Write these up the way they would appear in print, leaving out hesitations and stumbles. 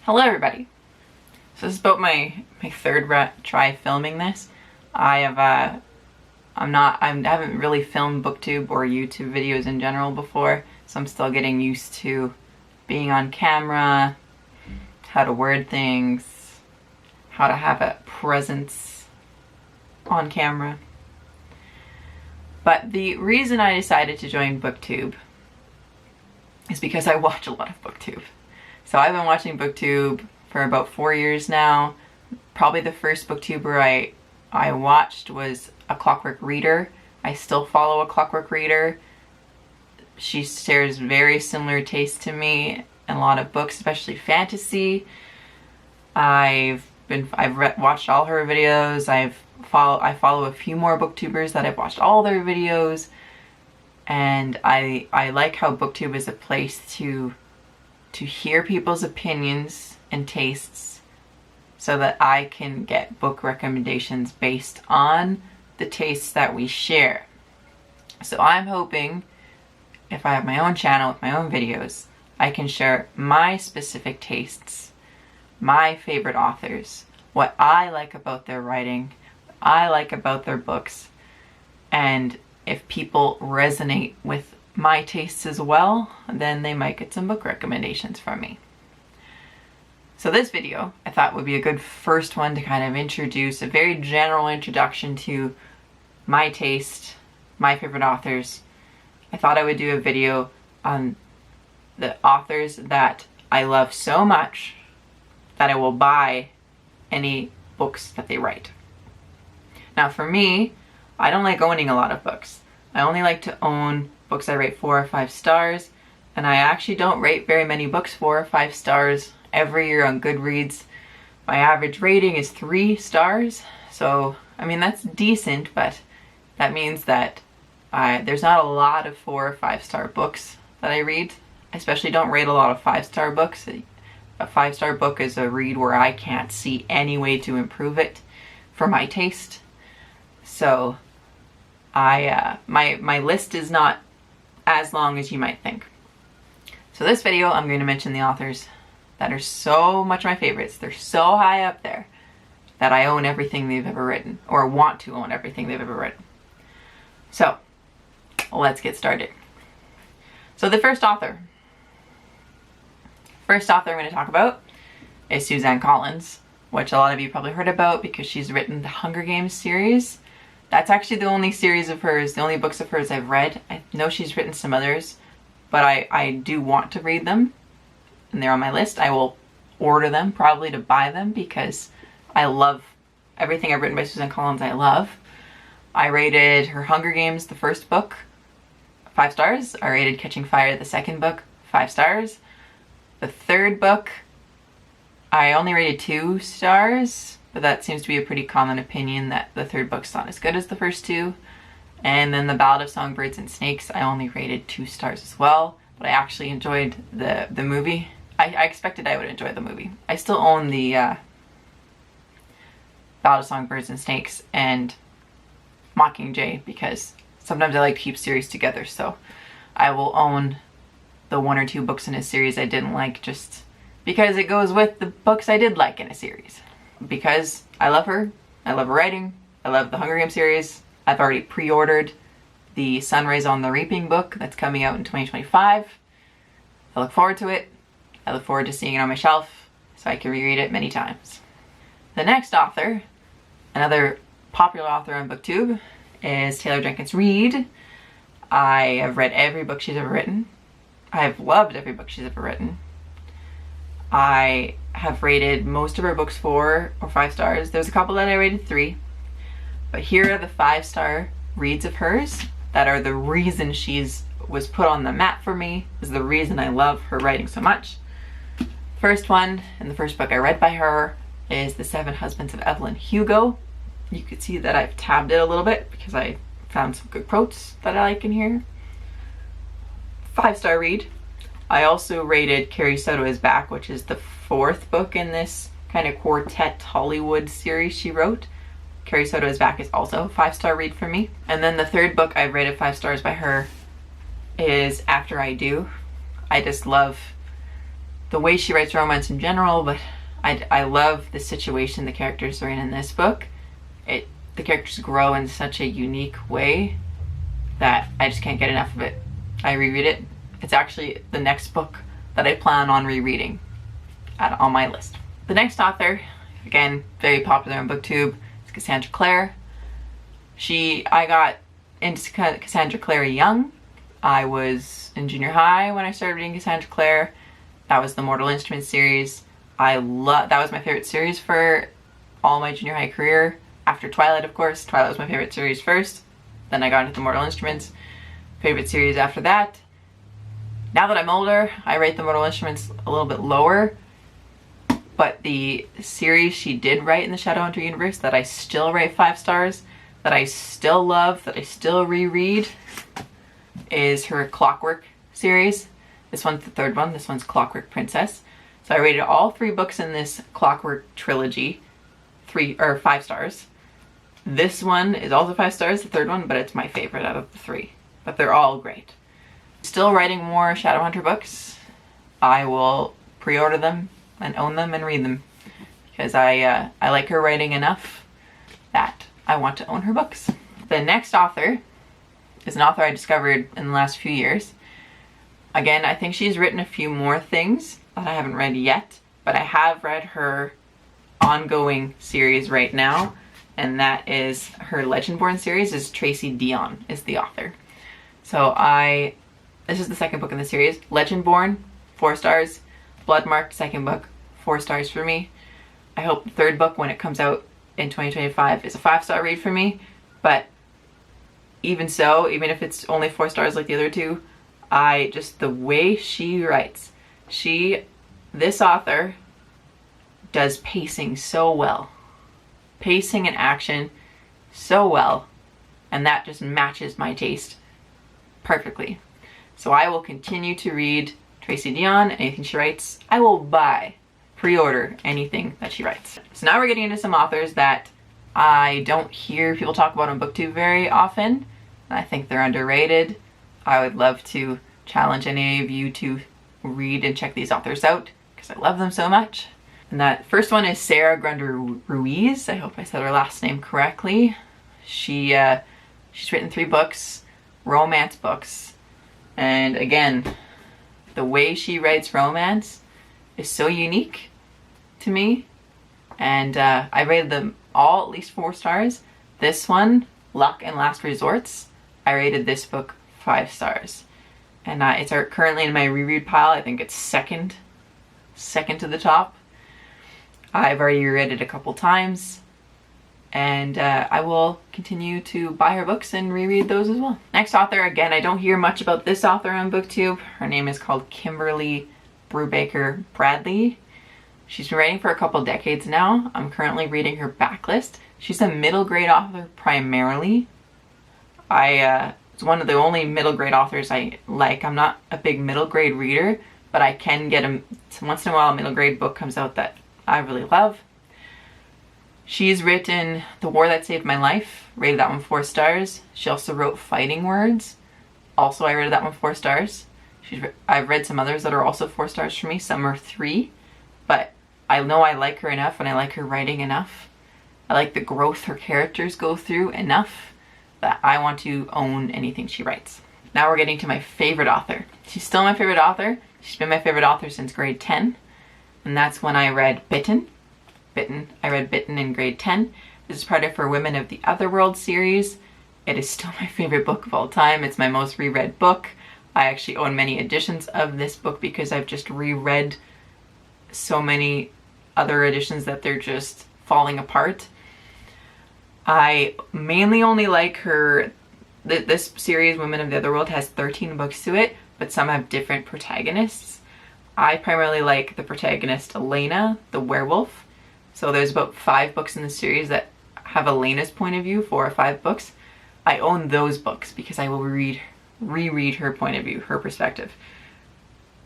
Hello everybody. So this is about my third try filming this. I haven't really filmed booktube or YouTube videos in general before, so I'm still getting used to being on camera, how to word things, how to have a presence on camera. But the reason I decided to join booktube is because I watch a lot of booktube. So I've been watching booktube for about 4 years now. Probably the first booktuber I watched was A Clockwork Reader. I still follow A Clockwork Reader. She shares very similar tastes to me in a lot of books, especially fantasy. I've watched all her videos. I follow a few more booktubers that I've watched all their videos, and I like how booktube is a place to hear people's opinions and tastes so that I can get book recommendations based on the tastes that we share. So I'm hoping if I have my own channel with my own videos, I can share my specific tastes, my favorite authors, what I like about their writing, what I like about their books, and if people resonate with my tastes as well, then they might get some book recommendations from me. So this video I thought would be a good first one to kind of introduce a very general introduction to my taste, my favorite authors. I thought I would do a video on the authors that I love so much that I will buy any books that they write. Now for me, I don't like owning a lot of books. I only like to own books I rate 4 or 5 stars, and I actually don't rate very many books 4 or 5 stars every year on Goodreads. My average rating is 3 stars, so I mean that's decent, but that means that there's not a lot of 4 or 5 star books that I read. I especially don't rate a lot of 5-star books. A 5-star book is a read where I can't see any way to improve it for my taste. So my list is not as long as you might think. So this video, I'm going to mention the authors that are so much my favorites. They're so high up there that I own everything they've ever written, or want to own everything they've ever written. So let's get started. So the first author I'm going to talk about is Suzanne Collins, which a lot of you probably heard about because she's written the Hunger Games series. That's actually the only series of hers, the only books of hers I've read. I know she's written some others, but I do want to read them, and they're on my list. I will order them, probably to buy them, because I love everything I've written by Suzanne Collins. I love. I rated her Hunger Games, the first book, 5 stars. I rated Catching Fire, the second book, 5 stars. The third book, I only rated 2 stars. But that seems to be a pretty common opinion, that the third book's not as good as the first 2. And then the Ballad of Songbirds and Snakes, I only rated 2 stars as well. But I actually enjoyed the movie. I expected I would enjoy the movie. I still own the Ballad of Songbirds and Snakes and Mockingjay, because sometimes I like to keep series together. So I will own the 1 or 2 books in a series I didn't like, just because it goes with the books I did like in a series. Because I love her, I love her writing, I love the Hunger Games series. I've already pre-ordered the Sunrise on the Reaping book that's coming out in 2025. I look forward to it. I look forward to seeing it on my shelf so I can reread it many times. The next author, another popular author on BookTube, is Taylor Jenkins Reid. I have read every book she's ever written. I have loved every book she's ever written. I have rated most of her books 4 or 5 stars. There's a couple that I rated 3. But here are the 5-star reads of hers that are the reason was put on the map for me, is the reason I love her writing so much. First one, and the first book I read by her, is The 7 Husbands of Evelyn Hugo. You could see that I've tabbed it a little bit because I found some good quotes that I like in here. 5-star read. I also rated Carrie Soto Is Back, which is the 4th book in this kind of quartet Hollywood series she wrote. Carrie Soto Is Back is also a 5-star read for me. And then the 3rd book I've rated 5 stars by her is After I Do. I just love the way she writes romance in general, but I love the situation the characters are in this book. The characters grow in such a unique way that I just can't get enough of it. I reread it. It's actually the next book that I plan on rereading on my list. The next author, again, very popular on BookTube, is Cassandra Clare. I got into Cassandra Clare young. I was in junior high when I started reading Cassandra Clare. That was the Mortal Instruments series. That was my favorite series for all my junior high career. After Twilight, of course. Twilight was my favorite series first. Then I got into the Mortal Instruments. Favorite series after that. Now that I'm older, I rate the Mortal Instruments a little bit lower. But the series she did write in the Shadowhunter universe that I still rate 5 stars, that I still love, that I still reread, is her Clockwork series. This one's the third one. This one's Clockwork Princess. So I rated all 3 books in this Clockwork trilogy 5 stars. This one is also 5 stars, the third one, but it's my favorite out of the 3. But they're all great. Still writing more Shadowhunter books. I will pre-order them and own them and read them because I like her writing enough that I want to own her books. The next author is an author I discovered in the last few years. Again, I think she's written a few more things that I haven't read yet, but I have read her ongoing series right now, and that is her Legendborn series. Is Tracy Deonn is the author. So this is the second book in the series. Legendborn, 4 stars. Bloodmarked, second book, 4 stars for me. I hope the third book, when it comes out in 2025, is a 5-star read for me. But even so, even if it's only 4 stars like the other 2, the way she writes, this author does pacing so well. Pacing and action so well. And that just matches my taste perfectly. So I will continue to read Tracy Deonn. Anything she writes, I will buy, pre-order anything that she writes. So now we're getting into some authors that I don't hear people talk about on BookTube very often. I think they're underrated. I would love to challenge any of you to read and check these authors out because I love them so much. And that first one is Sarah Grunder Ruiz. I hope I said her last name correctly. She's written 3 books, romance books. And again, the way she writes romance is so unique to me. And I rated them all at least 4 stars. This one, Luck and Last Resorts, I rated this book 5 stars. And it's currently in my reread pile. I think it's second to the top. I've already read it a couple times, and I will continue to buy her books and reread those as well. Next author, again, I don't hear much about this author on BookTube. Her name is called Kimberly Brubaker Bradley. She's been writing for a couple decades now. I'm currently reading her backlist. She's a middle grade author primarily. It's one of the only middle grade authors I like. I'm not a big middle grade reader, but I can get once in a while a middle grade book comes out that I really love. She's written The War That Saved My Life, rated that one 4 stars. She also wrote Fighting Words. Also, I rated that one 4 stars. I've read some others that are also 4 stars for me. Some are 3, but I know I like her enough and I like her writing enough. I like the growth her characters go through enough that I want to own anything she writes. Now we're getting to my favorite author. She's still my favorite author. She's been my favorite author since grade 10. And that's when I read Bitten. I read Bitten in grade 10. This is part of her Women of the Otherworld series. It is still my favorite book of all time. It's my most reread book. I actually own many editions of this book because I've just reread so many other editions that they're just falling apart. I mainly only like her, this series, Women of the Otherworld, has 13 books to it, but some have different protagonists. I primarily like the protagonist, Elena, the werewolf. So there's about 5 books in the series that have Elena's point of view, 4 or 5 books. I own those books because I will reread her point of view, her perspective.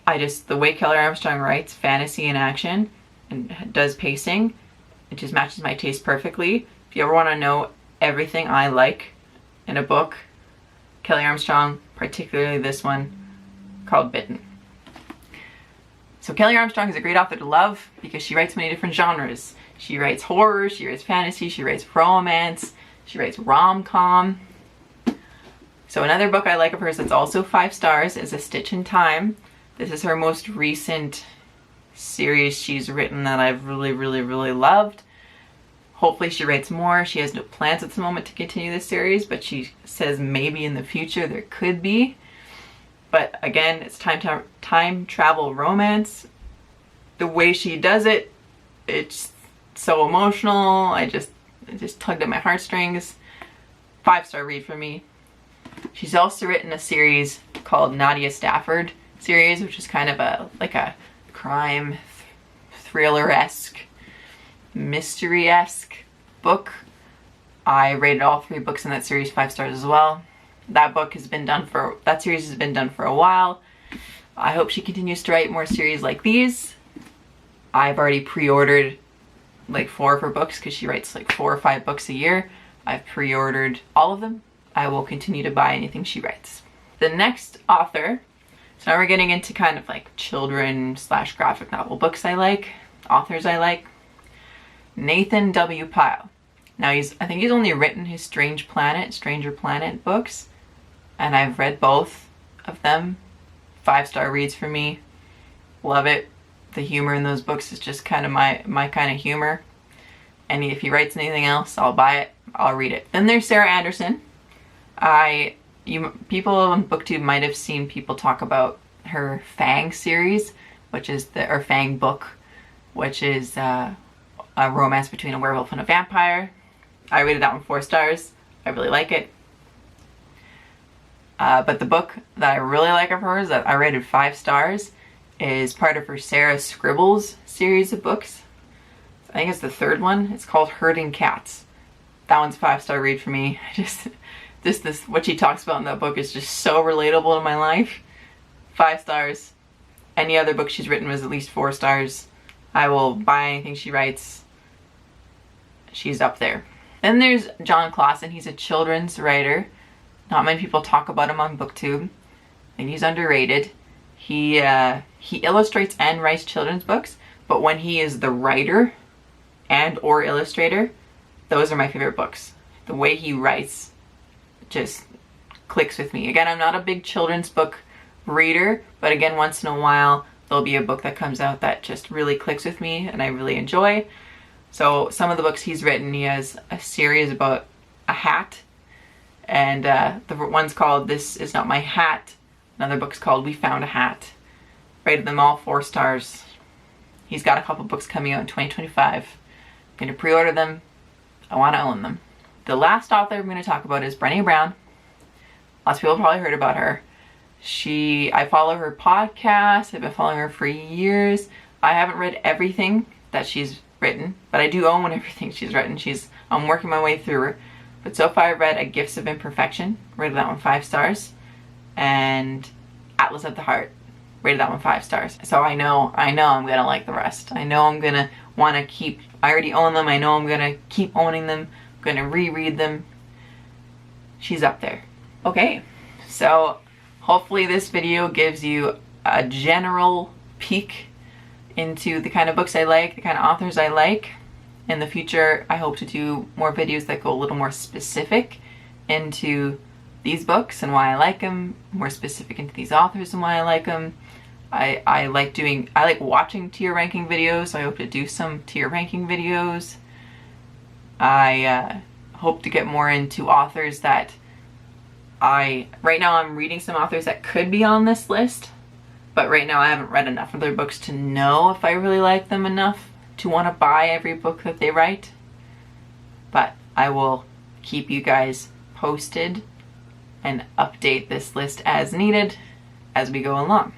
The way Kelley Armstrong writes fantasy and action and does pacing, it just matches my taste perfectly. If you ever want to know everything I like in a book, Kelley Armstrong, particularly this one called Bitten. So Kelley Armstrong is a great author to love because she writes many different genres. She writes horror, she writes fantasy, she writes romance, she writes rom-com. So another book I like of hers that's also 5 stars is A Stitch in Time. This is her most recent series she's written that I've really loved. Hopefully she writes more. She has no plans at the moment to continue this series, but she says maybe in the future there could be. But again, it's time travel romance. The way she does it, it's so emotional. It just tugged at my heartstrings. 5-star read for me. She's also written a series called Nadia Stafford series, which is kind of a crime thriller-esque, mystery-esque book. I rated all 3 books in that series 5 stars as well. That series has been done for a while. I hope she continues to write more series like these. I've already pre-ordered like 4 of her books because she writes like 4 or 5 books a year. I've pre-ordered all of them. I will continue to buy anything she writes. The next author, so now we're getting into kind of like children/graphic novel books I like, authors I like. Nathan W. Pyle. Now I think he's only written his Stranger Planet books, and I've read both of them. 5-star reads for me. Love it. The humor in those books is just kind of my kind of humor. And if he writes anything else, I'll buy it. I'll read it. Then there's Sarah Anderson. People on BookTube might have seen people talk about her Fang series, or Fang book, which is a romance between a werewolf and a vampire. I rated that one 4 stars. I really like it. But the book that I really like of hers that I rated 5 stars is part of her Sarah Scribbles series of books. I think it's the 3rd one. It's called Herding Cats. That one's a 5-star read for me. What she talks about in that book is just so relatable to my life. 5 stars. Any other book she's written was at least 4 stars. I will buy anything she writes. She's up there. Then there's Jon Klassen. He's a children's writer. Not many people talk about him on BookTube. I think he's underrated. He illustrates and writes children's books, but when he is the writer and or illustrator, those are my favorite books. The way he writes just clicks with me. Again, I'm not a big children's book reader, but again, once in a while, there'll be a book that comes out that just really clicks with me and I really enjoy. So some of the books he's written, he has a series about a hat, and the one's called This Is Not My Hat. Another book's called We Found a Hat. Rated them all 4 stars. He's got a couple books coming out in 2025. I'm going to pre-order them. I want to own them. The last author I'm going to talk about is Brené Brown. Lots of people have probably heard about her. I follow her podcast. I've been following her for years. I haven't read everything that she's written, but I do own everything she's written. I'm working my way through her. But so far I've read A Gifts of Imperfection. Rated that one 5 stars. And Atlas of the Heart. Rated that one 5 stars. So I know I'm going to like the rest. I know I'm going to want to keep, I already own them. I know I'm going to keep owning them. I'm going to reread them. She's up there. Okay, so hopefully this video gives you a general peek into the kind of books I like, the kind of authors I like. In the future, I hope to do more videos that go a little more specific into these books and why I like them, more specific into these authors and why I like them. I like watching tier ranking videos, so I hope to do some tier ranking videos. I hope to get more into authors that right now I'm reading some authors that could be on this list, but right now I haven't read enough of their books to know if I really like them enough to want to buy every book that they write. But I will keep you guys posted and update this list as needed as we go along.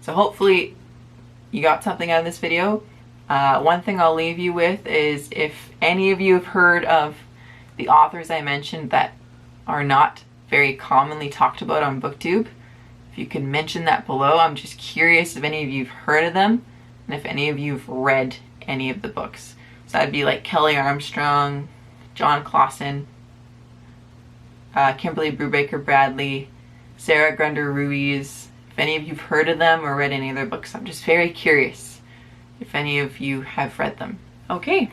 So hopefully you got something out of this video. One thing I'll leave you with is if any of you have heard of the authors I mentioned that are not very commonly talked about on BookTube, if you can mention that below. I'm just curious if any of you have heard of them and if any of you have read any of the books. So that'd be like Kelley Armstrong, Jon Klassen, Kimberly Brubaker Bradley, Sarah Grunder Ruiz, if any of you've heard of them or read any of their books. I'm just very curious if any of you have read them. Okay,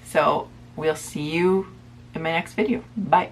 so we'll see you in my next video. Bye.